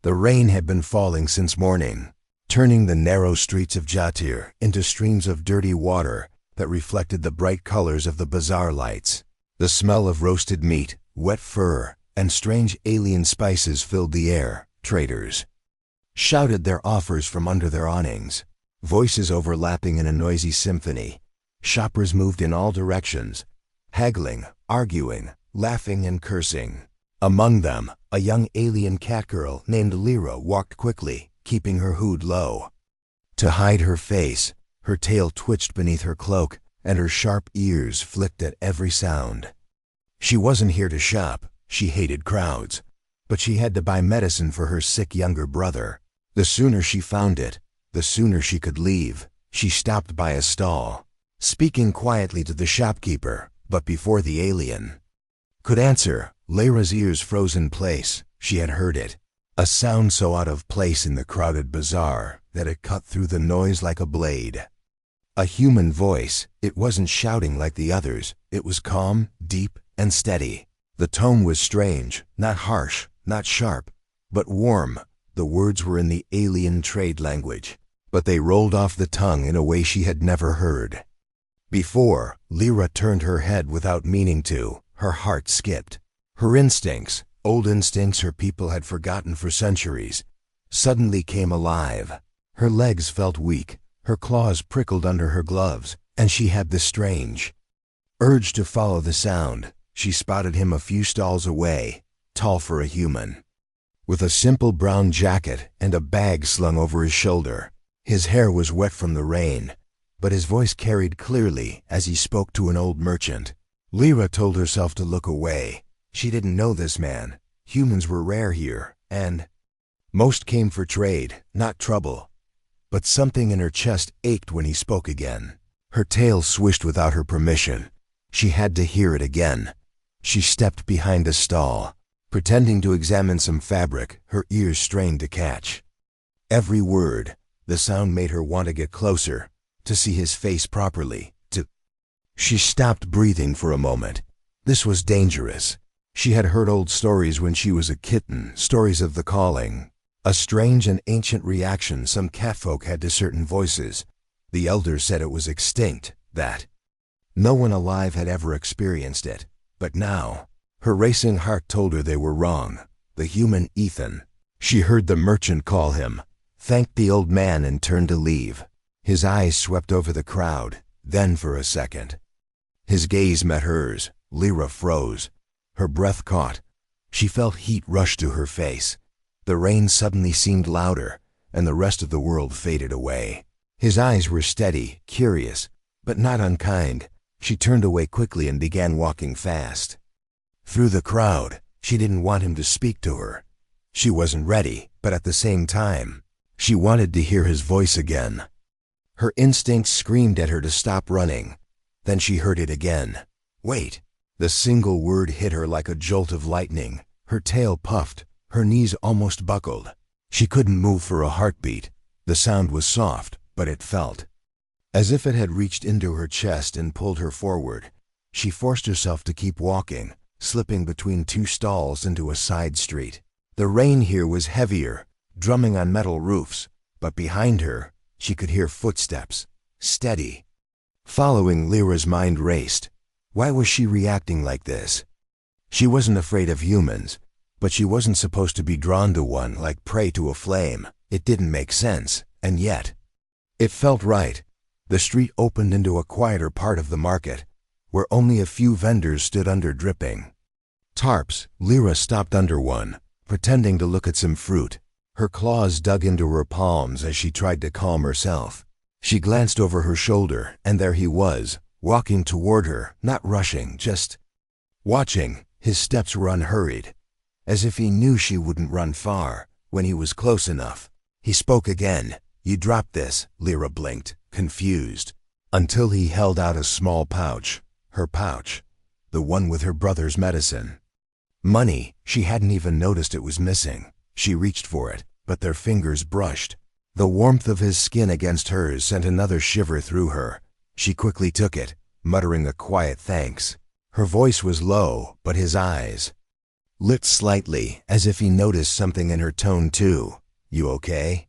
The rain had been falling since morning, turning the narrow streets of Jatir into streams of dirty water that reflected the bright colors of the bazaar lights. The smell of roasted meat, wet fur, and strange alien spices filled the air. Traders shouted their offers from under their awnings, voices overlapping in a noisy symphony. Shoppers moved in all directions, haggling, arguing, laughing and cursing. Among them, a young alien catgirl named Lyra walked quickly, keeping her hood low. To hide her face, her tail twitched beneath her cloak, and her sharp ears flicked at every sound. She wasn't here to shop. She hated crowds. But she had to buy medicine for her sick younger brother. The sooner she found it, the sooner she could leave. She stopped by a stall, speaking quietly to the shopkeeper, but before the alien could answer, Lyra's ears froze in place. She had heard it, a sound so out of place in the crowded bazaar that it cut through the noise like a blade. A human voice. It wasn't shouting like the others. It was calm, deep, and steady. The tone was strange, not harsh, not sharp, but warm. The words were in the alien trade language, but they rolled off the tongue in a way she had never heard before. Lyra turned her head without meaning to. Her heart skipped. Her instincts, old instincts her people had forgotten for centuries, suddenly came alive. Her legs felt weak, her claws prickled under her gloves, and she had the strange urge to follow the sound. She spotted him a few stalls away, tall for a human, with a simple brown jacket and a bag slung over his shoulder. His hair was wet from the rain, but his voice carried clearly as he spoke to an old merchant. Lyra told herself to look away. She didn't know this man. Humans were rare here, and most came for trade, not trouble. But something in her chest ached when he spoke again. Her tail swished without her permission. She had to hear it again. She stepped behind a stall, pretending to examine some fabric, her ears strained to catch every word. The sound made her want to get closer, to see his face properly, She stopped breathing for a moment. This was dangerous. She had heard old stories when she was a kitten, stories of the calling, a strange and ancient reaction some catfolk had to certain voices. The elders said it was extinct, that no one alive had ever experienced it. But now, her racing heart told her they were wrong. The human Ethan. She heard the merchant call him, thanked the old man and turned to leave. His eyes swept over the crowd, then for a second his gaze met hers. Lyra froze. Her breath caught. She felt heat rush to her face. The rain suddenly seemed louder, and the rest of the world faded away. His eyes were steady, curious, but not unkind. She turned away quickly and began walking fast through the crowd. She didn't want him to speak to her. She wasn't ready, but at the same time, she wanted to hear his voice again. Her instincts screamed at her to stop running. Then she heard it again. Wait. The single word hit her like a jolt of lightning. Her tail puffed. Her knees almost buckled. She couldn't move for a heartbeat. The sound was soft, but it felt as if it had reached into her chest and pulled her forward. She forced herself to keep walking, slipping between two stalls into a side street. The rain here was heavier, drumming on metal roofs, but behind her, she could hear footsteps, steady. Following, Lyra's mind raced. Why was she reacting like this? She wasn't afraid of humans, but she wasn't supposed to be drawn to one like prey to a flame. It didn't make sense, and yet it felt right. The street opened into a quieter part of the market, where only a few vendors stood under dripping tarps. Lyra stopped under one, pretending to look at some fruit. Her claws dug into her palms as she tried to calm herself. She glanced over her shoulder, and there he was, walking toward her, not rushing, just watching. His steps were unhurried, as if he knew she wouldn't run far. When he was close enough, he spoke again. You dropped this, Lyra blinked, confused, until he held out a small pouch. Her pouch, the one with her brother's medicine. Money. She hadn't even noticed it was missing. She reached for it, but their fingers brushed. The warmth of his skin against hers sent another shiver through her. She quickly took it, muttering a quiet thanks. Her voice was low, but his eyes. lit slightly, as if he noticed something in her tone too. "You okay?"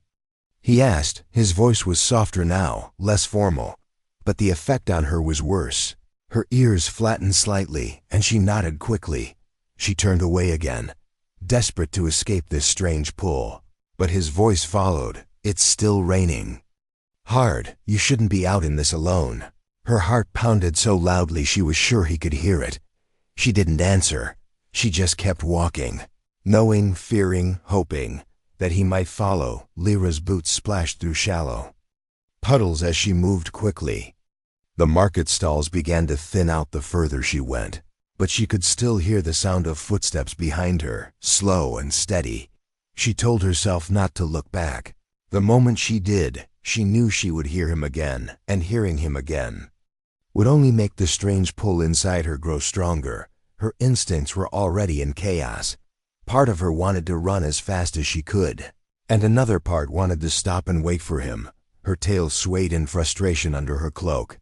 he asked. His voice was softer now, less formal, but the effect on her was worse. Her ears flattened slightly, and she nodded quickly. She turned away again, desperate to escape this strange pull. But his voice followed. "It's still raining. Hard. You shouldn't be out in this alone." Her heart pounded so loudly she was sure he could hear it. She didn't answer. She just kept walking, knowing, fearing, hoping that he might follow. Lyra's boots splashed through shallow puddles as she moved quickly. The market stalls began to thin out the further she went, but she could still hear the sound of footsteps behind her, slow and steady. She told herself not to look back. The moment she did, she knew she would hear him again, and hearing him again would only make the strange pull inside her grow stronger. Her instincts were already in chaos. Part of her wanted to run as fast as she could, and another part wanted to stop and wait for him. Her tail swayed in frustration under her cloak.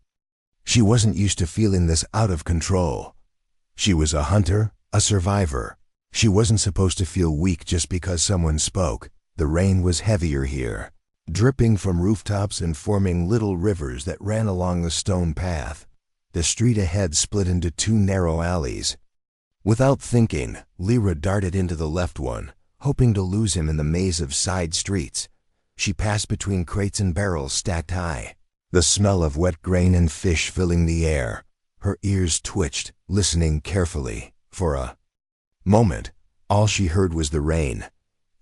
She wasn't used to feeling this out of control. She was a hunter, a survivor. She wasn't supposed to feel weak just because someone spoke. The rain was heavier here, dripping from rooftops and forming little rivers that ran along the stone path. The street ahead split into two narrow alleys. Without thinking, Lyra darted into the left one, hoping to lose him in the maze of side streets. She passed between crates and barrels stacked high, the smell of wet grain and fish filling the air. Her ears twitched, listening carefully. For a moment, all she heard was the rain.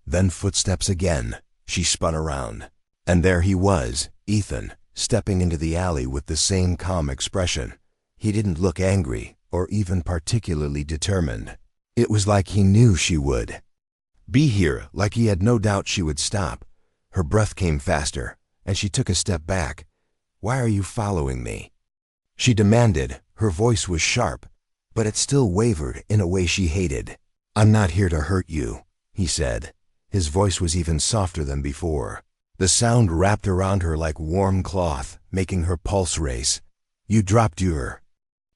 Then footsteps again. She spun around, and there he was, Ethan, stepping into the alley with the same calm expression. He didn't look angry or even particularly determined. It was like he knew she would be here, like he had no doubt she would stop. Her breath came faster, and she took a step back. "Why are you following me?" she demanded. Her voice was sharp, but it still wavered in a way she hated. "I'm not here to hurt you," he said. His voice was even softer than before. The sound wrapped around her like warm cloth, making her pulse race. "You dropped your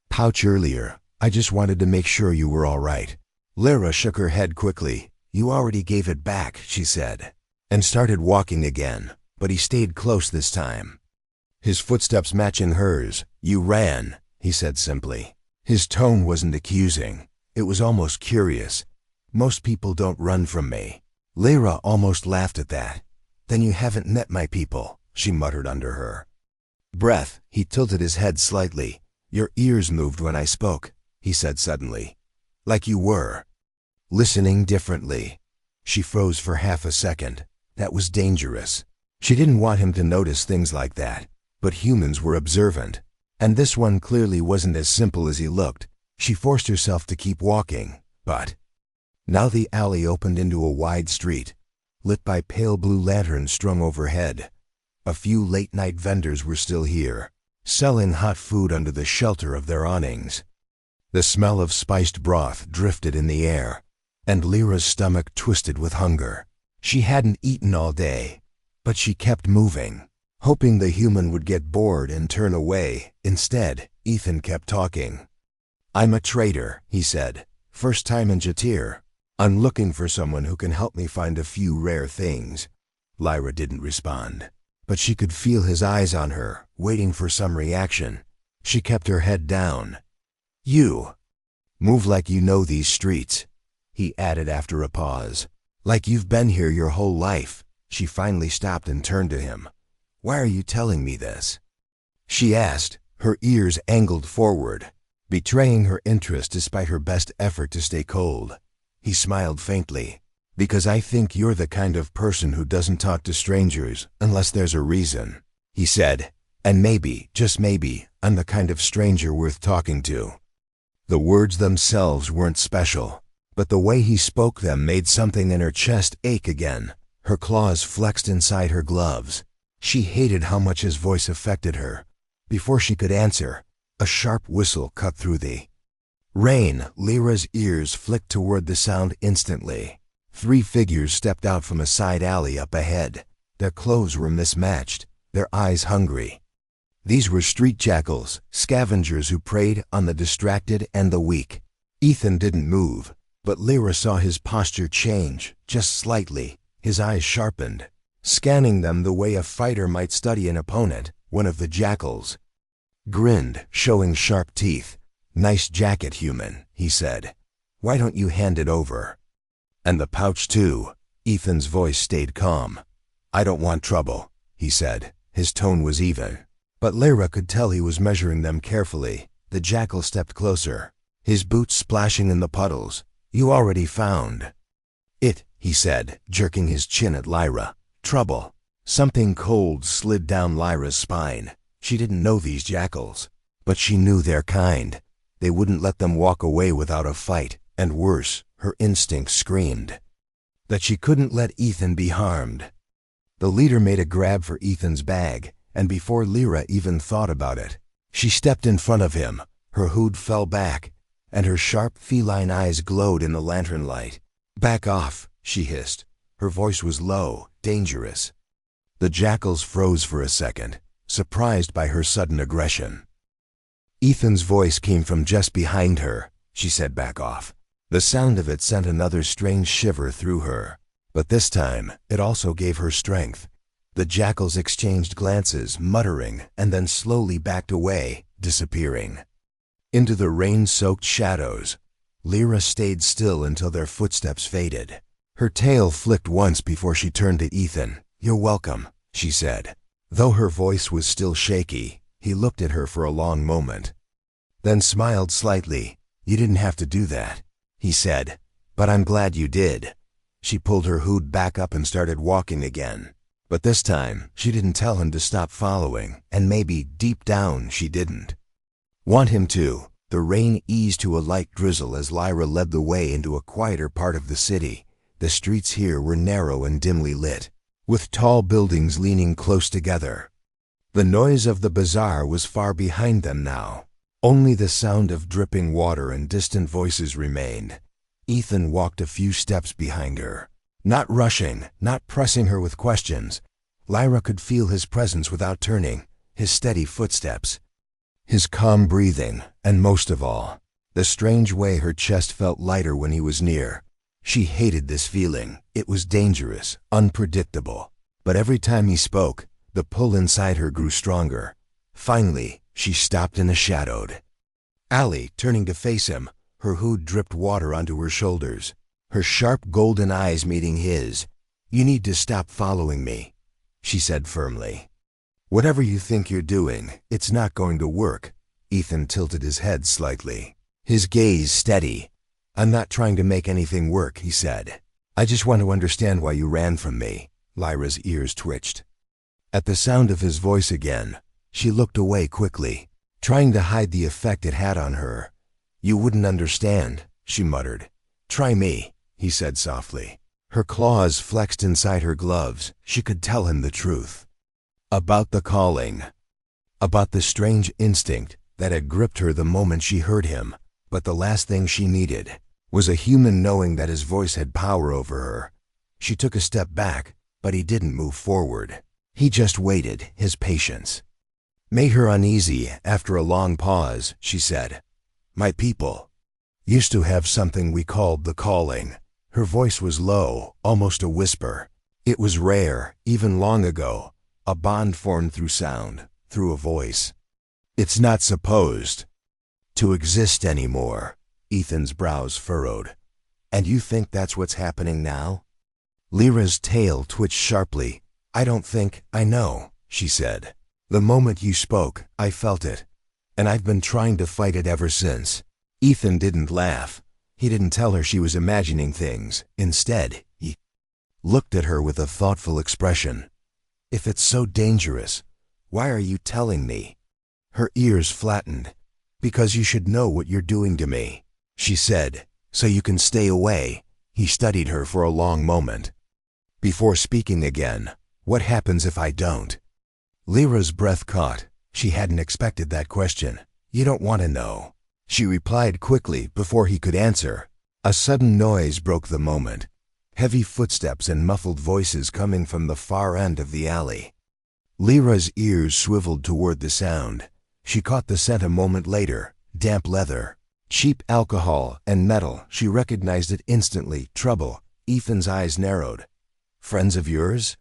pouch earlier. I just wanted to make sure you were all right." Lyra shook her head quickly. "You already gave it back," she said, and started walking again, but he stayed close this time, his footsteps matching hers. "You ran," he said simply. His tone wasn't accusing. It was almost curious. "Most people don't run from me." Lyra almost laughed at that. "Then you haven't met my people," she muttered under her breath. He tilted his head slightly. "Your ears moved when I spoke," he said suddenly. "Like you were listening differently." She froze for half a second. That was dangerous. She didn't want him to notice things like that, but humans were observant, and this one clearly wasn't as simple as he looked. She forced herself to keep walking, but now the alley opened into a wide street, lit by pale blue lanterns strung overhead. A few late-night vendors were still here, selling hot food under the shelter of their awnings. The smell of spiced broth drifted in the air, and Lyra's stomach twisted with hunger. She hadn't eaten all day, but she kept moving, hoping the human would get bored and turn away. Instead, Ethan kept talking. "I'm a trader," he said. "First time in Jatir. I'm looking for someone who can help me find a few rare things." Lyra didn't respond, but she could feel his eyes on her, waiting for some reaction. She kept her head down. "You move like you know these streets," he added after a pause. "Like you've been here your whole life." She finally stopped and turned to him. "Why are you telling me this?" she asked, her ears angled forward, betraying her interest despite her best effort to stay cold. He smiled faintly. "Because I think you're the kind of person who doesn't talk to strangers unless there's a reason," he said. "And maybe, just maybe, I'm the kind of stranger worth talking to." The words themselves weren't special, but the way he spoke them made something in her chest ache again. Her claws flexed inside her gloves. She hated how much his voice affected her. Before she could answer, a sharp whistle cut through the rain. Lyra's ears flicked toward the sound instantly. 3 figures stepped out from a side alley up ahead. Their clothes were mismatched, their eyes hungry. These were street jackals, scavengers who preyed on the distracted and the weak. Ethan didn't move, But Lyra saw his posture change, just slightly. His eyes sharpened, scanning them the way a fighter might study an opponent. One of the jackals grinned, showing sharp teeth. "Nice jacket, human," he said. "Why don't you hand it over? And the pouch too." Ethan's voice stayed calm. "I don't want trouble," he said. His tone was even. But Lyra could tell he was measuring them carefully. The jackal stepped closer, his boots splashing in the puddles. "You already found it," he said, jerking his chin at Lyra. "Trouble." Something cold slid down Lyra's spine. She didn't know these jackals, but she knew their kind. They wouldn't let them walk away without a fight, and worse, her instinct screamed that she couldn't let Ethan be harmed. The leader made a grab for Ethan's bag, and before Lyra even thought about it, she stepped in front of him. Her hood fell back, and her sharp feline eyes glowed in the lantern light. "Back off," she hissed. Her voice was low, dangerous. The jackals froze for a second, surprised by her sudden aggression. Ethan's voice came from just behind her. She said, "Back off." The sound of it sent another strange shiver through her, but this time it also gave her strength. The jackals exchanged glances, muttering, and then slowly backed away, disappearing into the rain-soaked shadows. Lyra stayed still until their footsteps faded. Her tail flicked once before she turned to Ethan. "You're welcome," she said. Though her voice was still shaky, he looked at her for a long moment, then smiled slightly. "You didn't have to do that," he said, "but I'm glad you did." She pulled her hood back up and started walking again. But this time, she didn't tell him to stop following, and maybe, deep down, she didn't want him to. The rain eased to a light drizzle as Lyra led the way into a quieter part of the city. The streets here were narrow and dimly lit, with tall buildings leaning close together. The noise of the bazaar was far behind them now. Only the sound of dripping water and distant voices remained. Ethan walked a few steps behind her, not rushing, not pressing her with questions. Lyra could feel his presence without turning, his steady footsteps, his calm breathing, and most of all, the strange way her chest felt lighter when he was near. She hated this feeling. It was dangerous, unpredictable. But every time he spoke, the pull inside her grew stronger. Finally, she stopped in a shadowed alley, turning to face him. Her hood dripped water onto her shoulders, her sharp golden eyes meeting his. "You need to stop following me," she said firmly. "Whatever you think you're doing, it's not going to work." Ethan tilted his head slightly, his gaze steady. "I'm not trying to make anything work," he said. "I just want to understand why you ran from me." Lyra's ears twitched at the sound of his voice again. She looked away quickly, trying to hide the effect it had on her. "You wouldn't understand," she muttered. "Try me," he said softly. Her claws flexed inside her gloves. She could tell him the truth about the calling, about the strange instinct that had gripped her the moment she heard him. But the last thing she needed was a human knowing that his voice had power over her. She took a step back, but he didn't move forward. He just waited. His patience made her uneasy. After a long pause, she said, "My people used to have something we called the calling." Her voice was low, almost a whisper. It was rare, even long ago, a bond formed through sound, through a voice. "It's not supposed to exist anymore." Ethan's brows furrowed. "And you think that's what's happening now?" Lyra's tail twitched sharply. "I don't think I know," she said. "The moment you spoke, I felt it, and I've been trying to fight it ever since." Ethan didn't laugh. He didn't tell her she was imagining things. Instead, he looked at her with a thoughtful expression. "If it's so dangerous, why are you telling me?" Her ears flattened. "Because you should know what you're doing to me," she said, "so you can stay away." He studied her for a long moment before speaking again. "What happens if I don't?" Lyra's breath caught. She hadn't expected that question. "You don't want to know," she replied quickly before he could answer. A sudden noise broke the moment. Heavy footsteps and muffled voices coming from the far end of the alley. Lyra's ears swiveled toward the sound. She caught the scent a moment later, damp leather, Cheap alcohol and metal. She recognized it instantly. Trouble. Ethan's eyes narrowed. Friends of yours?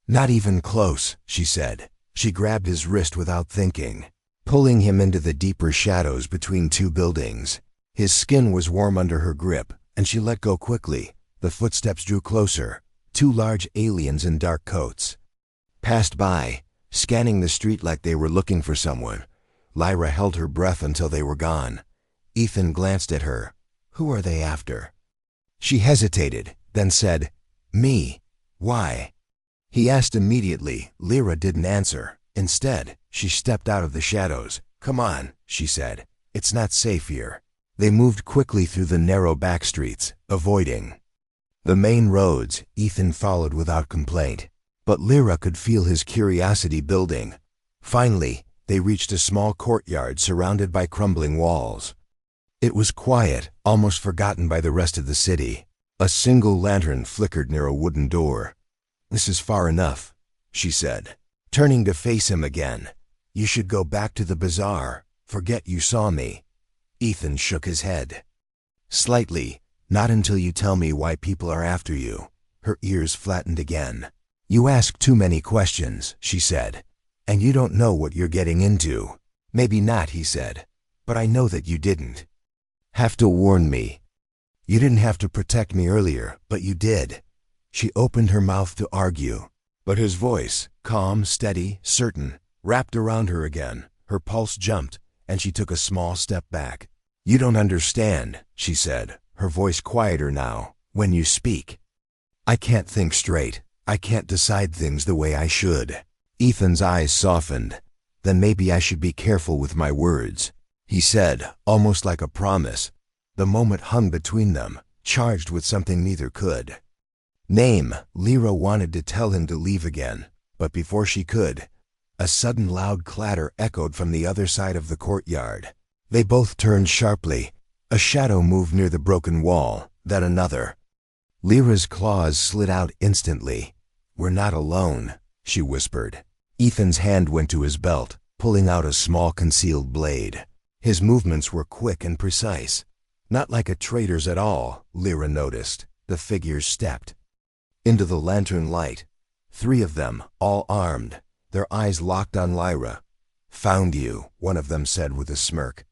Not even close, she said. She grabbed his wrist without thinking, pulling him into the deeper shadows between two buildings. His skin was warm under her grip, and she let go quickly. The footsteps drew closer. Two large aliens in dark coats passed by, scanning the street like they were looking for someone. Lyra held her breath until they were gone. Ethan glanced at her. Who are they after? She hesitated, then said, Me. Why? He asked immediately. Lyra didn't answer. Instead, she stepped out of the shadows. Come on, she said. It's not safe here. They moved quickly through the narrow back streets, avoiding the main roads. Ethan followed without complaint, but Lyra could feel his curiosity building. Finally, they reached a small courtyard surrounded by crumbling walls. It was quiet, almost forgotten by the rest of the city. A single lantern flickered near a wooden door. This is far enough, she said, turning to face him again. You should go back to the bazaar. Forget you saw me. Ethan shook his head. Slightly. Not until you tell me why people are after you. Her ears flattened again. You ask too many questions, she said, and you don't know what you're getting into. Maybe not, he said, but I know that you didn't have to warn me. You didn't have to protect me earlier, but you did. She opened her mouth to argue, but his voice, calm, steady, certain, wrapped around her again. Her pulse jumped, and she took a small step back. You don't understand, she said, her voice quieter now. When you speak, I can't think straight. I can't decide things the way I should. Ethan's eyes softened. Then maybe I should be careful with my words, he said, almost like a promise. The moment hung between them, charged with something neither could name. Lyra wanted to tell him to leave again, but before she could, a sudden loud clatter echoed from the other side of the courtyard. They both turned sharply. A shadow moved near the broken wall, then another. Lyra's claws slid out instantly. We're not alone, she whispered. Ethan's hand went to his belt, pulling out a small concealed blade. His movements were quick and precise. Not like a traitor's at all, Lyra noticed. The figures stepped into the lantern light. 3 of them, all armed, their eyes locked on Lyra. Found you, one of them said with a smirk.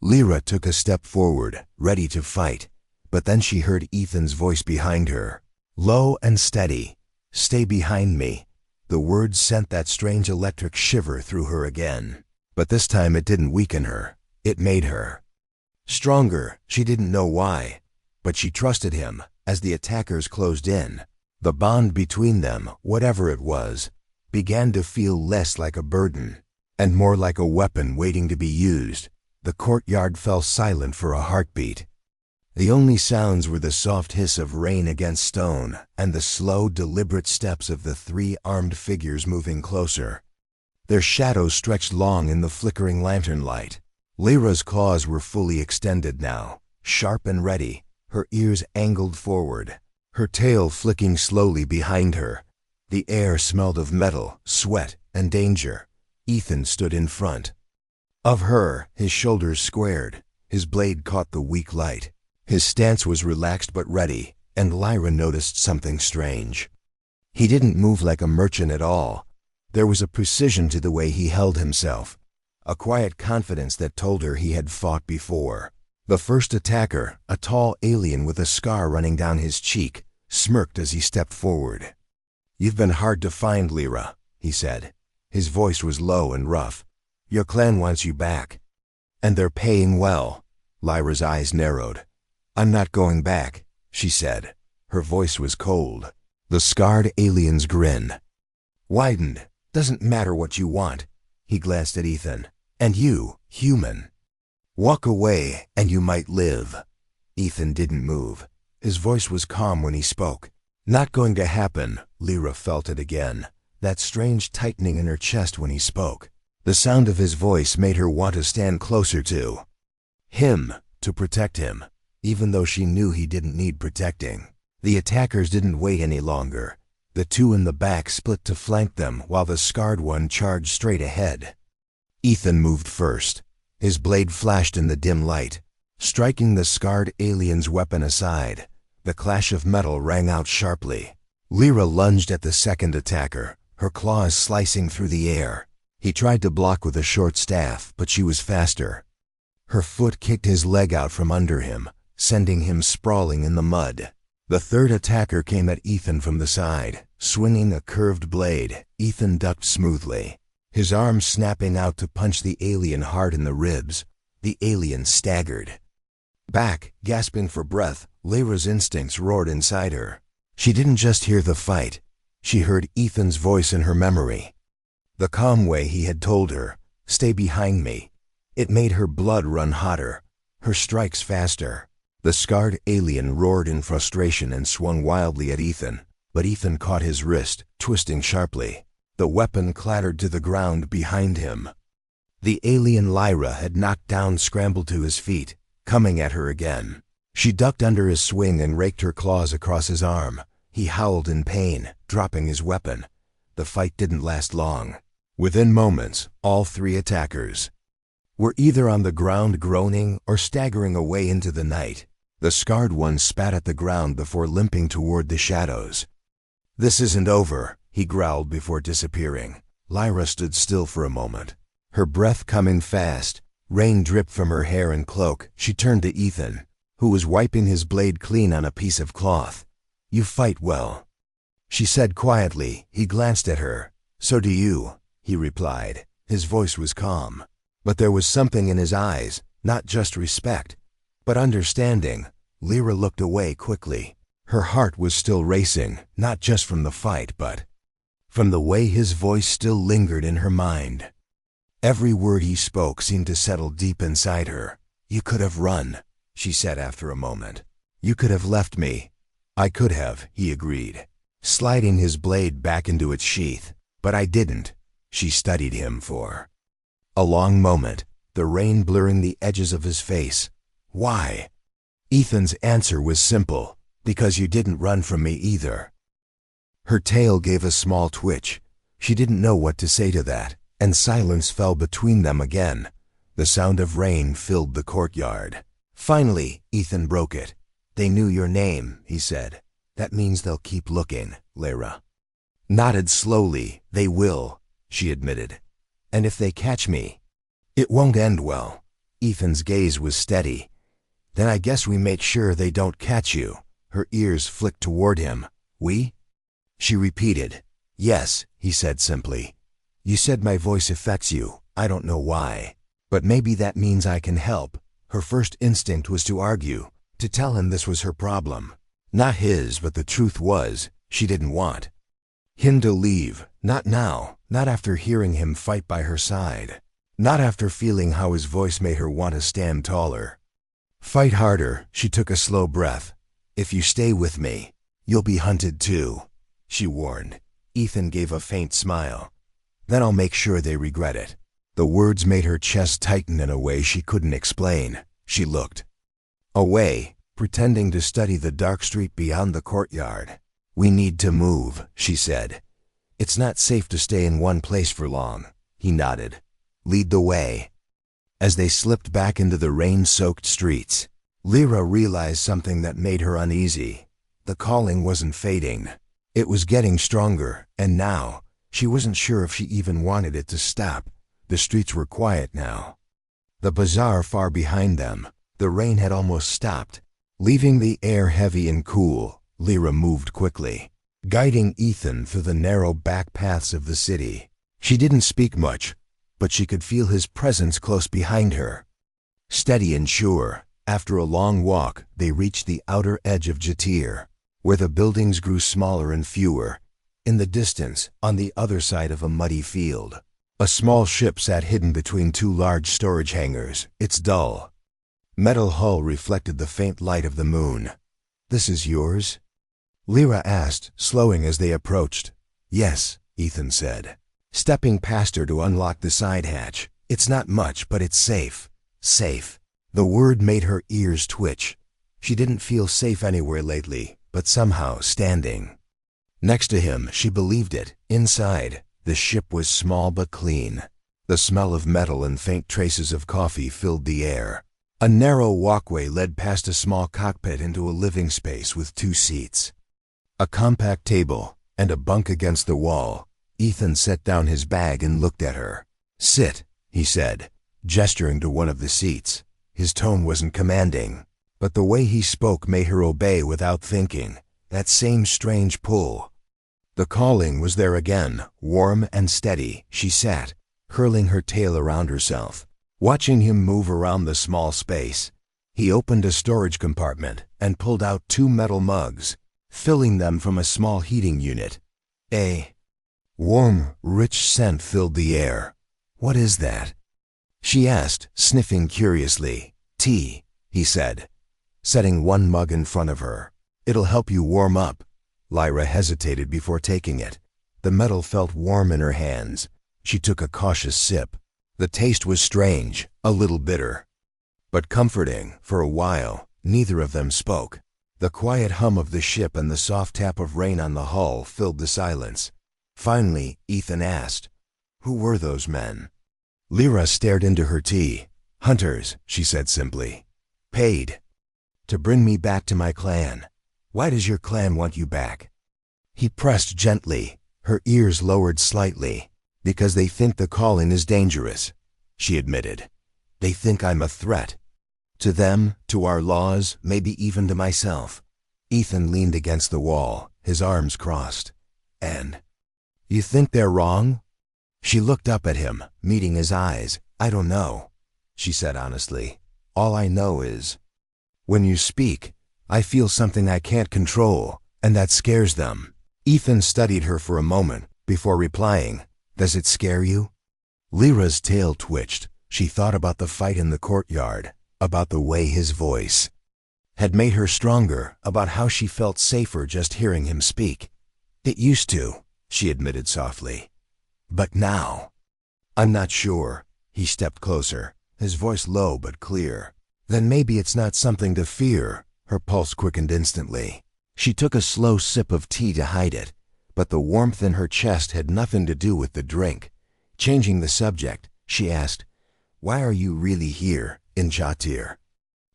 Lyra took a step forward, ready to fight, but then she heard Ethan's voice behind her, low and steady. Stay behind me. The words sent that strange electric shiver through her again. But this time it didn't weaken her. It made her stronger. She didn't know why, but she trusted him. As the attackers closed in, the bond between them, whatever it was, began to feel less like a burden and more like a weapon waiting to be used. The courtyard fell silent for a heartbeat. The only sounds were the soft hiss of rain against stone and the slow, deliberate steps of the 3 armed figures moving closer. Their shadows stretched long in the flickering lantern light. Lyra's claws were fully extended now, sharp and ready, her ears angled forward, her tail flicking slowly behind her. The air smelled of metal, sweat, and danger. Ethan stood in front of her, his shoulders squared. His blade caught the weak light. His stance was relaxed but ready, and Lyra noticed something strange. He didn't move like a merchant at all. There was a precision to the way he held himself, a quiet confidence that told her he had fought before. The first attacker, a tall alien with a scar running down his cheek, smirked as he stepped forward. You've been hard to find, Lyra, he said. His voice was low and rough. Your clan wants you back. And they're paying well. Lyra's eyes narrowed. I'm not going back, she said. Her voice was cold. The scarred alien's grin widened. Doesn't matter what you want. He glanced at Ethan. And you, human. Walk away and you might live. Ethan didn't move. His voice was calm when he spoke. Not going to happen. Lyra felt it again. That strange tightening in her chest when he spoke. The sound of his voice made her want to stand closer to him, to protect him, even though she knew he didn't need protecting. The attackers didn't wait any longer. The 2 in the back split to flank them while the scarred one charged straight ahead. Ethan moved first. His blade flashed in the dim light. striking the scarred alien's weapon aside. The clash of metal rang out sharply. Lyra lunged at the second attacker, her claws slicing through the air. He tried to block with a short staff, but she was faster. Her foot kicked his leg out from under him, sending him sprawling in the mud. The third attacker came at Ethan from the side, swinging a curved blade. Ethan ducked smoothly, his arm snapping out to punch the alien hard in the ribs. The alien staggered back, gasping for breath. Lyra's instincts roared inside her. She didn't just hear the fight, she heard Ethan's voice in her memory. The calm way he had told her, "Stay behind me." It made her blood run hotter, her strikes faster. The scarred alien roared in frustration and swung wildly at Ethan, but Ethan caught his wrist, twisting sharply. The weapon clattered to the ground behind him. The alien Lyra had knocked down, scrambled to his feet, coming at her again. She ducked under his swing and raked her claws across his arm. He howled in pain, dropping his weapon. The fight didn't last long. Within moments, all three attackers were either on the ground groaning or staggering away into the night. The scarred one spat at the ground before limping toward the shadows. "This isn't over," he growled before disappearing. Lyra stood still for a moment, her breath coming fast. Rain dripped from her hair and cloak. She turned to Ethan, who was wiping his blade clean on a piece of cloth. "You fight well," she said quietly. He glanced at her. "So do you," he replied. His voice was calm, but there was something in his eyes, not just respect, but understanding. Lyra looked away quickly. Her heart was still racing, not just from the fight, but from the way his voice still lingered in her mind. Every word he spoke seemed to settle deep inside her. "You could have run," she said after a moment. "You could have left me." "I could have," he agreed, sliding his blade back into its sheath. "But I didn't." She studied him for a long moment, the rain blurring the edges of his face. "Why?" Ethan's answer was simple. "Because you didn't run from me either." Her tail gave a small twitch. She didn't know what to say to that, and silence fell between them again. The sound of rain filled the courtyard. Finally, Ethan broke it. "They knew your name," he said. "That means they'll keep looking." Lyra nodded slowly. "They will," she admitted. "And if they catch me, it won't end well." Ethan's gaze was steady. "Then I guess we make sure they don't catch you." Her ears flicked toward him. "We?" she repeated. "Yes," he said simply. "You said my voice affects you. I don't know why. But maybe that means I can help." Her first instinct was to argue, to tell him this was her problem, not his, but the truth was, she didn't want him to leave. Not now, not after hearing him fight by her side, not after feeling how his voice made her want to stand taller. "Fight harder," she took a slow breath. "If you stay with me, you'll be hunted too," she warned. Ethan gave a faint smile. "Then I'll make sure they regret it." The words made her chest tighten in a way she couldn't explain. She looked away, pretending to study the dark street beyond the courtyard. "We need to move," she said. "It's not safe to stay in one place for long." He nodded. "Lead the way." As they slipped back into the rain-soaked streets, Lyra realized something that made her uneasy. The calling wasn't fading. It was getting stronger, and now, she wasn't sure if she even wanted it to stop. The streets were quiet now. The bazaar far behind them, the rain had almost stopped. Leaving the air heavy and cool, Lyra moved quickly, guiding Ethan through the narrow back paths of the city. She didn't speak much, but she could feel his presence close behind her. Steady and sure, after a long walk, they reached the outer edge of Jatir, where the buildings grew smaller and fewer. In the distance, on the other side of a muddy field, a small ship sat hidden between two large storage hangars. Its dull metal hull reflected the faint light of the moon. "This is yours?" Lyra asked, slowing as they approached. "Yes," Ethan said, stepping past her to unlock the side hatch. "It's not much, but it's safe." Safe. The word made her ears twitch. She didn't feel safe anywhere lately, but somehow standing next to him, she believed it. Inside, the ship was small but clean. The smell of metal and faint traces of coffee filled the air. A narrow walkway led past a small cockpit into a living space with 2 seats. A compact table and a bunk against the wall. Ethan set down his bag and looked at her. "Sit," he said, gesturing to one of the seats. His tone wasn't commanding, but the way he spoke made her obey without thinking. That same strange pull. The calling was there again, warm and steady. She sat, curling her tail around herself, watching him move around the small space. He opened a storage compartment and pulled out 2 metal mugs, filling them from a small heating unit. A warm, rich scent filled the air. "What is that?" she asked, sniffing curiously. "Tea," he said, setting one mug in front of her. "It'll help you warm up." Lyra hesitated before taking it. The metal felt warm in her hands. She took a cautious sip. The taste was strange, a little bitter, but comforting. For a while, neither of them spoke. The quiet hum of the ship and the soft tap of rain on the hull filled the silence. Finally, Ethan asked, "Who were those men?" Lyra stared into her tea. "Hunters," she said simply. "Paid to bring me back to my clan." "Why does your clan want you back?" He pressed gently, her ears lowered slightly. "Because they think the calling is dangerous," she admitted. "They think I'm a threat. To them, to our laws, maybe even to myself." Ethan leaned against the wall, his arms crossed. "And you think they're wrong?" She looked up at him, meeting his eyes. "I don't know," she said honestly. "All I know is, when you speak, I feel something I can't control, and that scares them." Ethan studied her for a moment before replying, "Does it scare you?" Lyra's tail twitched. She thought about the fight in the courtyard, about the way his voice had made her stronger, about how she felt safer just hearing him speak. "It used to," she admitted softly. "But now, I'm not sure." He stepped closer, his voice low but clear. "Then maybe it's not something to fear." Her pulse quickened instantly. She took a slow sip of tea to hide it, but the warmth in her chest had nothing to do with the drink. Changing the subject, she asked, "Why are you really here, in Jatir?"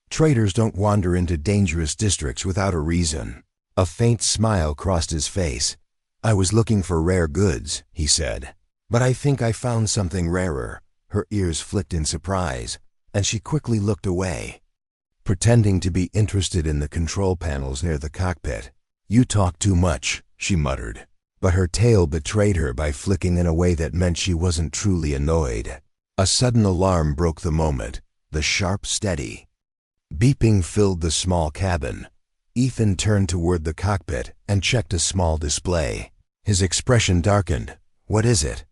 "Traders don't wander into dangerous districts without a reason." A faint smile crossed his face. "I was looking for rare goods," he said. "But I think I found something rarer." Her ears flicked in surprise, and she quickly looked away, pretending to be interested in the control panels near the cockpit. "You talk too much," she muttered, but her tail betrayed her by flicking in a way that meant she wasn't truly annoyed. A sudden alarm broke the moment. The sharp, steady beeping filled the small cabin. Ethan turned toward the cockpit and checked a small display. His expression darkened. "What is it?"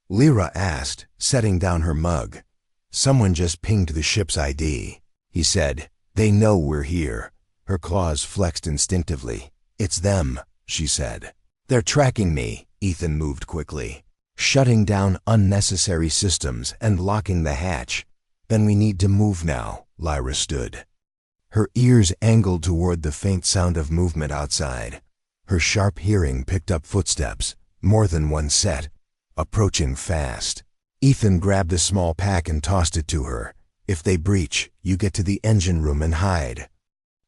Lyra asked, setting down her mug. "Someone just pinged the ship's ID," he said. "They know we're here." Her claws flexed instinctively. "It's them," she said. "They're tracking me." Ethan moved quickly, shutting down unnecessary systems and locking the hatch. "Then we need to move now." Lyra stood, her ears angled toward the faint sound of movement outside. Her sharp hearing picked up footsteps, more than one set, approaching fast. Ethan grabbed a small pack and tossed it to her. "If they breach, you get to the engine room and hide,"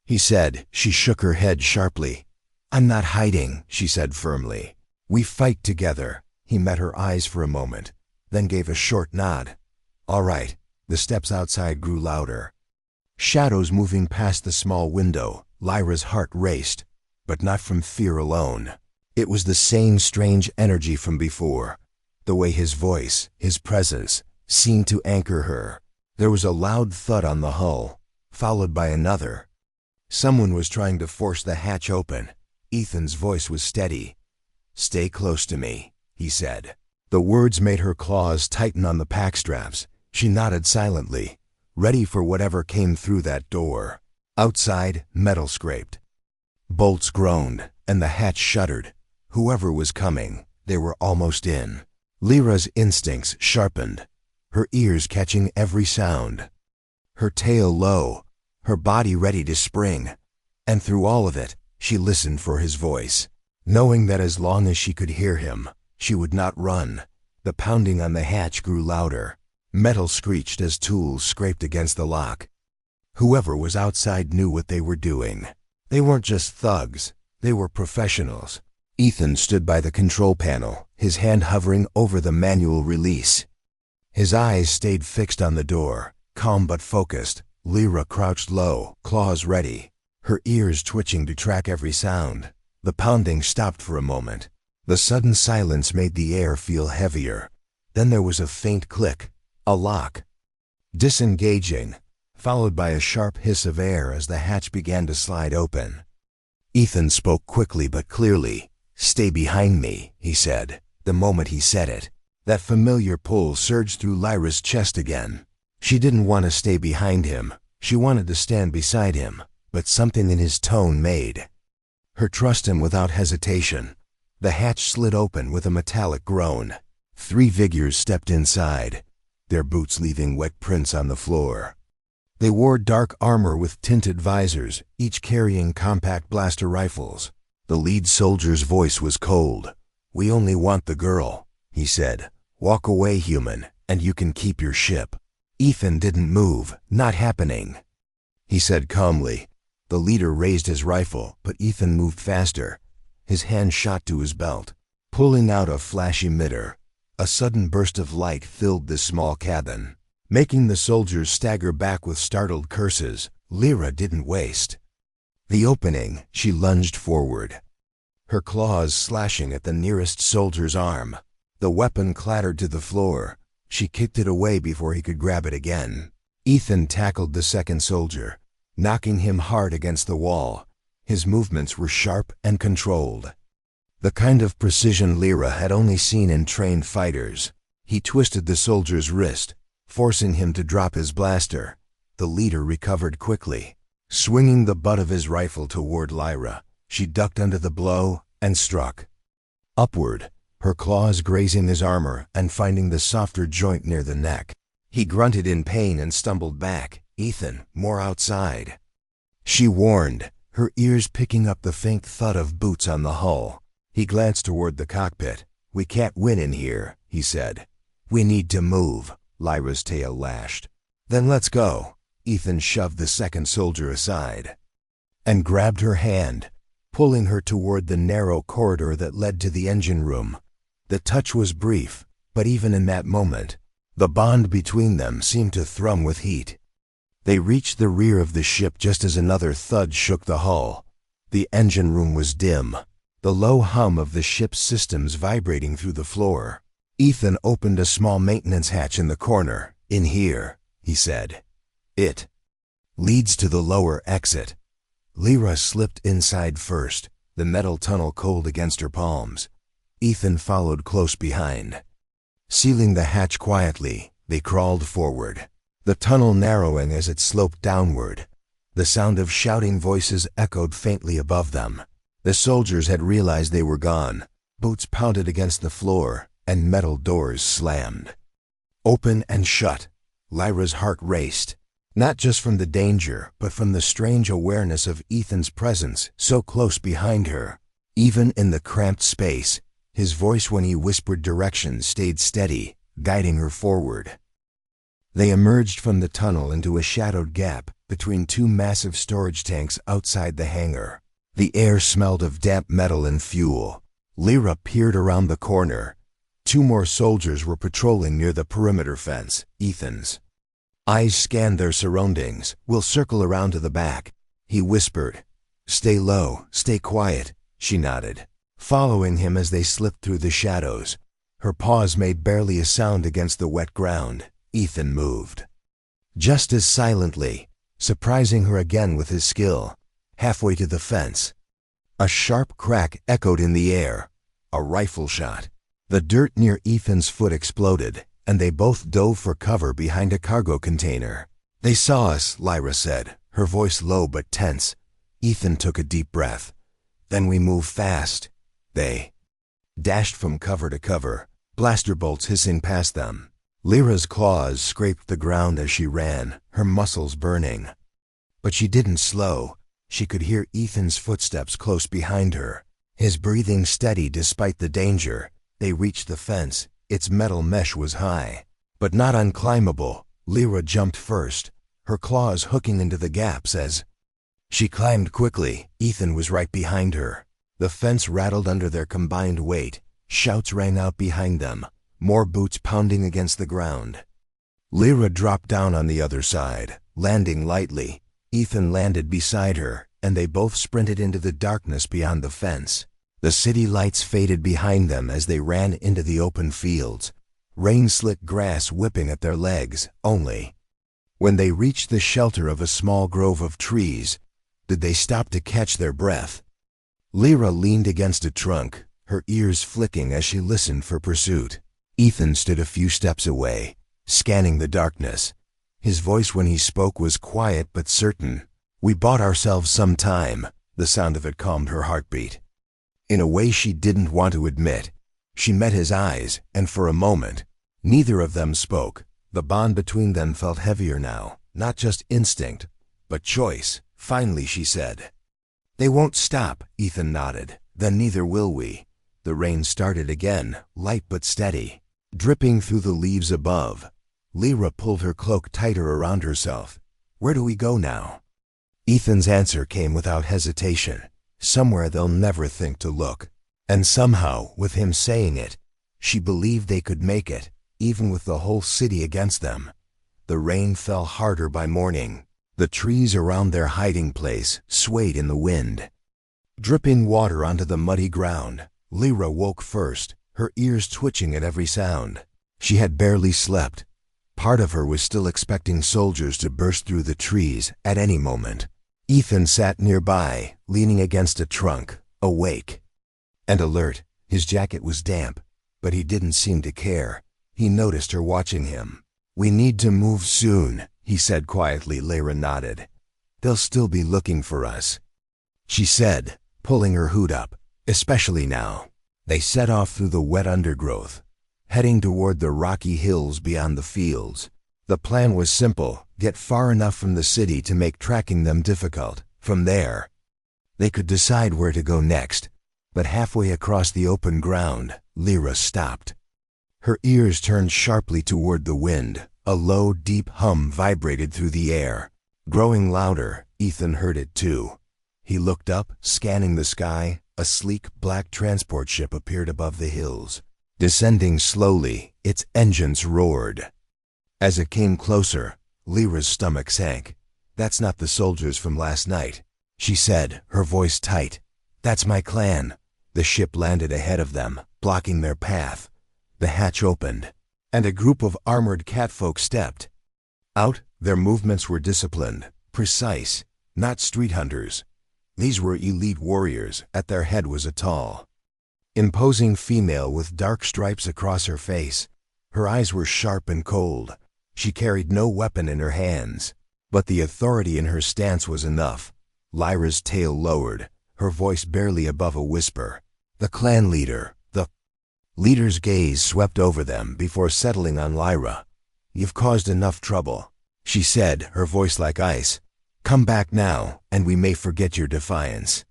he said. She shook her head sharply. "I'm not hiding," she said firmly. "We fight together." He met her eyes for a moment, then gave a short nod. "All right." The steps outside grew louder, shadows moving past the small window. Lyra's heart raced, but not from fear alone. It was the same strange energy from before, the way his voice, his presence, seemed to anchor her. There was a loud thud on the hull, followed by another. Someone was trying to force the hatch open. Ethan's voice was steady. "Stay close to me," he said. The words made her claws tighten on the pack straps. She nodded silently, ready for whatever came through that door. Outside, metal scraped. Bolts groaned, and the hatch shuddered. Whoever was coming, they were almost in. Lyra's instincts sharpened, her ears catching every sound, her tail low, her body ready to spring. And through all of it, she listened for his voice, knowing that as long as she could hear him, she would not run. The pounding on the hatch grew louder. Metal screeched as tools scraped against the lock. Whoever was outside knew what they were doing. They weren't just thugs, they were professionals. Ethan stood by the control panel, his hand hovering over the manual release. His eyes stayed fixed on the door, calm but focused. Lyra crouched low, claws ready, her ears twitching to track every sound. The pounding stopped for a moment. The sudden silence made the air feel heavier. Then there was a faint click, a lock. Disengaging, followed by a sharp hiss of air as the hatch began to slide open. Ethan spoke quickly but clearly. "Stay behind me," he said. The moment he said it, that familiar pull surged through Lyra's chest again. She didn't want to stay behind him. She wanted to stand beside him, but something in his tone made her trust him without hesitation. The hatch slid open with a metallic groan. 3 figures stepped inside, their boots leaving wet prints on the floor. They wore dark armor with tinted visors, each carrying compact blaster rifles. The lead soldier's voice was cold. "We only want the girl," he said. "Walk away, human, and you can keep your ship." Ethan didn't move. "Not happening," he said calmly. The leader raised his rifle, but Ethan moved faster. His hand shot to his belt, pulling out a flash emitter. A sudden burst of light filled the small cabin, making the soldiers stagger back with startled curses. Lyra didn't waste the opening. She lunged forward, her claws slashing at the nearest soldier's arm. The weapon clattered to the floor. She kicked it away before he could grab it again. Ethan tackled the second soldier, knocking him hard against the wall. His movements were sharp and controlled, the kind of precision Lyra had only seen in trained fighters. He twisted the soldier's wrist, forcing him to drop his blaster. The leader recovered quickly, swinging the butt of his rifle toward Lyra. She ducked under the blow and struck upward, her claws grazing his armor and finding the softer joint near the neck. He grunted in pain and stumbled back. "Ethan, more outside," she warned, her ears picking up the faint thud of boots on the hull. He glanced toward the cockpit. "We can't win in here," he said. "We need to move." Lyra's tail lashed. "Then let's go." Ethan shoved the second soldier aside and grabbed her hand, pulling her toward the narrow corridor that led to the engine room. The touch was brief, but even in that moment, the bond between them seemed to thrum with heat. They reached the rear of the ship just as another thud shook the hull. The engine room was dim, the low hum of the ship's systems vibrating through the floor. Ethan opened a small maintenance hatch in the corner. "In here," he said. "It leads to the lower exit." Lyra slipped inside first, the metal tunnel cold against her palms. Ethan followed close behind. Sealing the hatch quietly, they crawled forward, the tunnel narrowing as it sloped downward. The sound of shouting voices echoed faintly above them. The soldiers had realized they were gone. Boots pounded against the floor, and metal doors slammed open and shut. Lyra's heart raced, not just from the danger, but from the strange awareness of Ethan's presence so close behind her. Even in the cramped space, his voice when he whispered directions stayed steady, guiding her forward. They emerged from the tunnel into a shadowed gap between 2 massive storage tanks outside the hangar. The air smelled of damp metal and fuel. Lyra peered around the corner. 2 more soldiers were patrolling near the perimeter fence. Ethan's eyes scanned their surroundings. "We'll circle around to the back," he whispered. "Stay low, stay quiet," she nodded, following him as they slipped through the shadows. Her paws made barely a sound against the wet ground. Ethan moved just as silently, surprising her again with his skill. Halfway to the fence, a sharp crack echoed in the air. A rifle shot. The dirt near Ethan's foot exploded, and they both dove for cover behind a cargo container. "They saw us," Lyra said, her voice low but tense. Ethan took a deep breath. "Then we move fast." They dashed from cover to cover, blaster bolts hissing past them. Lyra's claws scraped the ground as she ran, her muscles burning. But she didn't slow. She could hear Ethan's footsteps close behind her, his breathing steady despite the danger. They reached the fence. Its metal mesh was high, but not unclimbable. Lyra jumped first, her claws hooking into the gaps as she climbed quickly. Ethan was right behind her. The fence rattled under their combined weight. Shouts rang out behind them, more boots pounding against the ground. Lyra dropped down on the other side, landing lightly. Ethan landed beside her, and they both sprinted into the darkness beyond the fence. The city lights faded behind them as they ran into the open fields, rain-slick grass whipping at their legs. Only when they reached the shelter of a small grove of trees did they stop to catch their breath. Lyra leaned against a trunk, her ears flicking as she listened for pursuit. Ethan stood a few steps away, scanning the darkness. His voice when he spoke was quiet but certain. "We bought ourselves some time." The sound of it calmed her heartbeat. In a way she didn't want to admit, she met his eyes, and for a moment, neither of them spoke. The bond between them felt heavier now, not just instinct, but choice. Finally she said, "They won't stop." Ethan nodded. "Then neither will we." The rain started again, light but steady, dripping through the leaves above. Lyra pulled her cloak tighter around herself. "Where do we go now?" Ethan's answer came without hesitation. Somewhere they'll never think to look. And somehow, with him saying it, she believed they could make it, even with the whole city against them. The rain fell harder by morning. The trees around their hiding place swayed in the wind, dripping water onto the muddy ground. Lyra woke first, her ears twitching at every sound. She had barely slept. Part of her was still expecting soldiers to burst through the trees at any moment. Ethan sat nearby, leaning against a trunk, awake and alert. His jacket was damp, but he didn't seem to care. He noticed her watching him. "We need to move soon," he said quietly. Lyra nodded. "They'll still be looking for us," she said, pulling her hood up, "especially now." They set off through the wet undergrowth, heading toward the rocky hills beyond the fields. The plan was simple: get far enough from the city to make tracking them difficult. From there, they could decide where to go next. But halfway across the open ground, Lyra stopped. Her ears turned sharply toward the wind. A low, deep hum vibrated through the air. Growing louder, Ethan heard it too. He looked up, scanning the sky. A sleek, black transport ship appeared above the hills. Descending slowly, its engines roared. As it came closer, Lyra's stomach sank. "That's not the soldiers from last night," she said, her voice tight. "That's my clan." The ship landed ahead of them, blocking their path. The hatch opened, and a group of armored catfolk stepped out. Their movements were disciplined, precise, not street hunters. These were elite warriors. At their head was a tall, imposing female with dark stripes across her face. Her eyes were sharp and cold. She carried no weapon in her hands, but the authority in her stance was enough. Lyra's tail lowered, her voice barely above a whisper. "The clan leader." The leader's gaze swept over them before settling on Lyra. "You've caused enough trouble," she said, her voice like ice. "Come back now, and we may forget your defiance."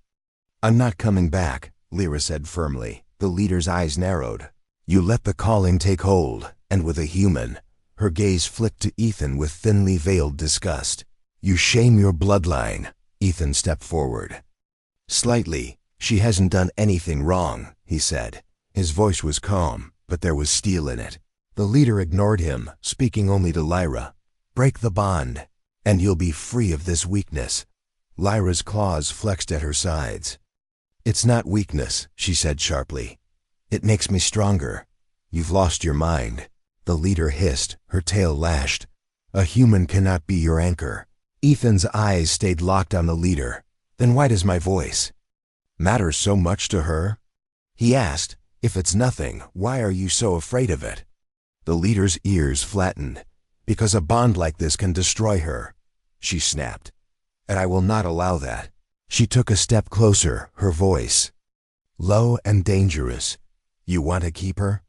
"I'm not coming back," Lyra said firmly. The leader's eyes narrowed. "You let the calling take hold," and with a human, her gaze flicked to Ethan with thinly veiled disgust. "You shame your bloodline." Ethan stepped forward. "Slightly. She hasn't done anything wrong," he said. His voice was calm, but there was steel in it. The leader ignored him, speaking only to Lyra. "Break the bond, and you'll be free of this weakness." Lyra's claws flexed at her sides. "It's not weakness," she said sharply. "It makes me stronger." "You've lost your mind," the leader hissed, her tail lashed. "A human cannot be your anchor." Ethan's eyes stayed locked on the leader. "Then why does my voice matter so much to her?" he asked. "If it's nothing, why are you so afraid of it?" The leader's ears flattened. "Because a bond like this can destroy her," she snapped. "And I will not allow that." She took a step closer, her voice low and dangerous. "You want to keep her?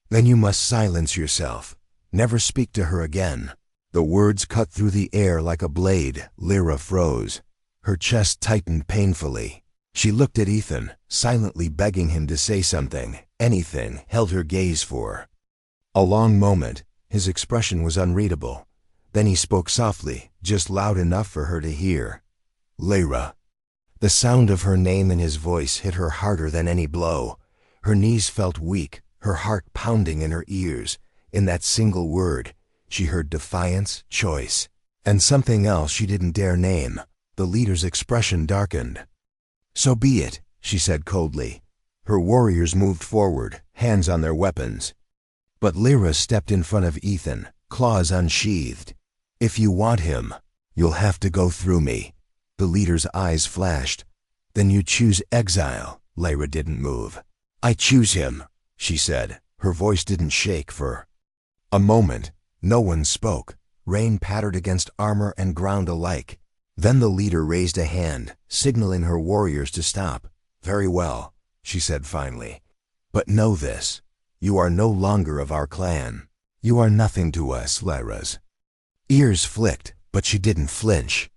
Then you must silence yourself. Never speak to her again." The words cut through the air like a blade. Lyra froze. Her chest tightened painfully. She looked at Ethan, silently begging him to say something. Anything held her gaze for a long moment. His expression was unreadable, Then he spoke softly, just loud enough for her to hear. "Lyra." The sound of her name in his voice hit her harder than any blow. Her knees felt weak, her heart pounding in her ears. In that single word, she heard defiance, choice, and something else she didn't dare name. The leader's expression darkened. "So be it," she said coldly. Her warriors moved forward, hands on their weapons. But Lyra stepped in front of Ethan, claws unsheathed. "If you want him, you'll have to go through me." The leader's eyes flashed. "Then you choose exile." Lyra didn't move. "I choose him," she said. Her voice didn't shake for a moment. No one spoke. Rain pattered against armor and ground alike. Then the leader raised a hand, signaling her warriors to stop. "Very well," she said finally. "But know this. You are no longer of our clan. You are nothing to us, Lyra's." Ears flicked, but she didn't flinch.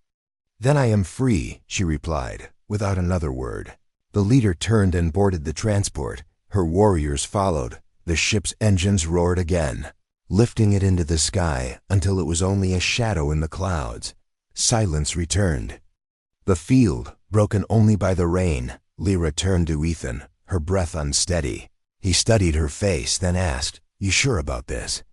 "Then I am free," she replied, without another word. The leader turned and boarded the transport. Her warriors followed. The ship's engines roared again, lifting it into the sky until it was only a shadow in the clouds. Silence returned. The field, broken only by the rain. Lyra turned to Ethan, her breath unsteady. He studied her face, then asked, "You sure about this?"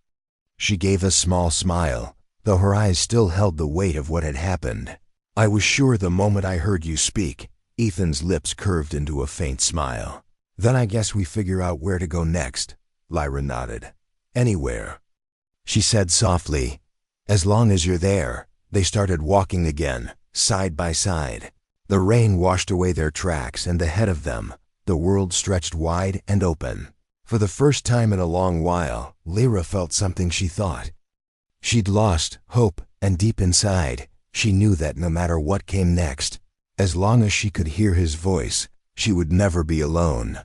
She gave a small smile, though her eyes still held the weight of what had happened. "I was sure the moment I heard you speak." Ethan's lips curved into a faint smile. "Then I guess we figure out where to go next." Lyra nodded. "Anywhere," she said softly. "As long as you're there." They started walking again, side by side. The rain washed away their tracks, and ahead of them, the world stretched wide and open. For the first time in a long while, Lyra felt something she thought she'd lost: hope, and deep inside, she knew that no matter what came next, as long as she could hear his voice, she would never be alone.